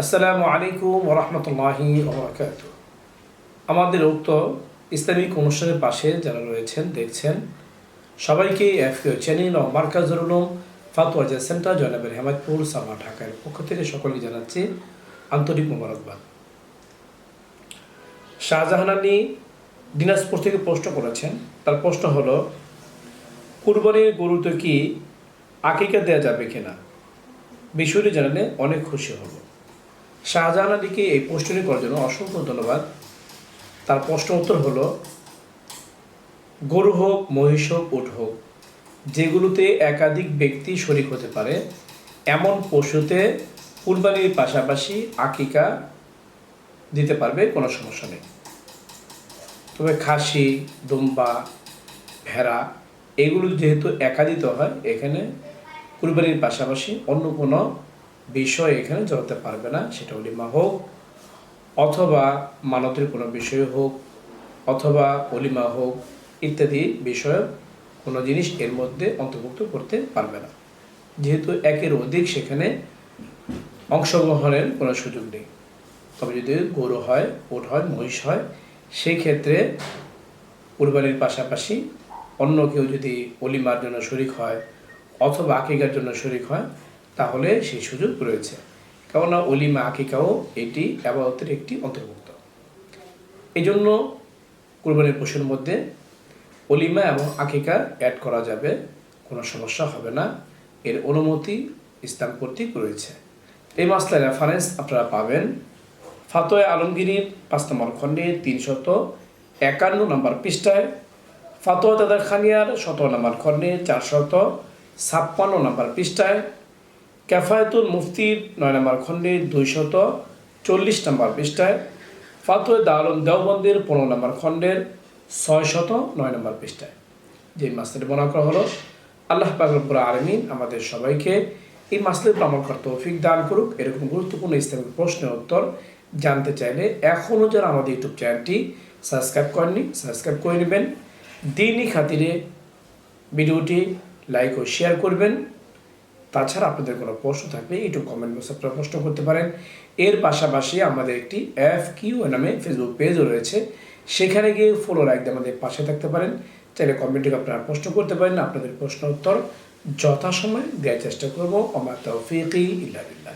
আসসালামু আলাইকুম ওয়া রাহমাতুল্লাহি ওয়া বারাকাতুহু। আমাদের উক্ত ইসলামিক অনুষ্ঠানের পাশে যারা রয়েছেন দেখছেন সবাইকে এফকিউ চ্যানেল ও মার্কাজুল উলুম ফাতোয়া সেন্টার জয়নগর হেমায়তপুর সামা ঢাকার পক্ষ থেকে সকলকে জানাচ্ছি আন্তরিক মোবারকবাদ। শাহজাহান আলী দিনাজপুর থেকে প্রশ্ন করেছেন, তার প্রশ্ন হলো কুরবানির গরুতে কি আকিকা দেওয়া যাবে কিনা, বিষয়টি জানালে অনেক খুশি হব। শাহজাহান আলীকে এই প্রশ্নটি করার জন্য অসংখ্য ধন্যবাদ। তার প্রশ্ন উত্তর হলো, গরু হোক, মহিষ হোক, উট হোক, যেগুলোতে একাধিক ব্যক্তি শরিক হতে পারে এমন পশুতে কুরবানির পাশাপাশি আকিকা দিতে পারবে, কোনো সমস্যা নেই। তবে খাসি, দুম্বা, ভেড়া এগুলো যেহেতু একাধিত হয়, এখানে কুরবানির পাশাপাশি অন্য কোনো বিষয় এখানে জড়াতে পারবে না। সেটা অলিমা হোক অথবা মানতের কোনো বিষয় হোক অথবা অলিমা হোক ইত্যাদি বিষয়ে কোনো জিনিস এর মধ্যে অন্তর্ভুক্ত করতে পারবে না, যেহেতু একের অধিক সেখানে অংশগ্রহণের কোনো সুযোগ নেই। তবে যদি গরু হয়, উট হয়, মহিষ হয়, সেই ক্ষেত্রে কুরবানির পাশাপাশি অন্য কেউ যদি অলিমার জন্য শরিক হয় অথবা আকিকার জন্য শরিক হয় তাহলে সেই সুযোগ রয়েছে, কেননা অলিমা আকিকাও এটি ইবাদতের একটি অন্তর্ভুক্ত। এই জন্য কুরবানির পশুর মধ্যে অলিমা এবং আকিকা অ্যাড করা যাবে, কোনো সমস্যা হবে না। এর অনুমতি ইসলাম কর্তৃক রয়েছে। এই মাসলার রেফারেন্স আপনারা পাবেন ফাতোয়া আলমগীরির 5 নম্বর খণ্ডে 351 নম্বর পৃষ্ঠায়, ফাতোয়া দাদার খানিয়ার 17 নম্বর খণ্ডে 456 নম্বর পৃষ্ঠায়, কেফায়েতুল মুফতির 9 নম্বর খণ্ডে 240 নম্বর পৃষ্ঠায়, ফাতোয়া দারুল দেওবন্দের 15 নম্বর খণ্ডের 609 নম্বর পৃষ্ঠায়। যে মাসলাটি বর্ণনা করা হলো, আল্লাহ পাক রব্বুল আলামিন আমাদের সবাইকে এই মাসলার আমল করার তৌফিক দান করুক। এরকম গুরুত্বপূর্ণ ইসলামিক প্রশ্নের উত্তর জানতে চাইলে এখনও যারা আমাদের ইউটিউব চ্যানেলটি সাবস্ক্রাইব করেননি, সাবস্ক্রাইব করে নেবেন। দিনই খাতিরে ভিডিওটি লাইক ও শেয়ার করবেন। তাছাড়া আপনাদের কোনো প্রশ্ন থাকলে ইউটিউব কমেন্ট বক্সে আপনারা প্রশ্ন করতে পারেন। এর পাশাপাশি আমাদের একটি FQ নামে ফেসবুক পেজও রয়েছে, সেখানে গিয়ে ফলো লাইক দিয়ে আমাদের পাশে থাকতে পারেন। চাইলে কমেন্টে আপনারা প্রশ্ন করতে পারেন, আপনাদের প্রশ্ন উত্তর যথাসময়ে দেওয়ার চেষ্টা করবো। ওমা তাওফীকি ইল্লা বিল্লাহ।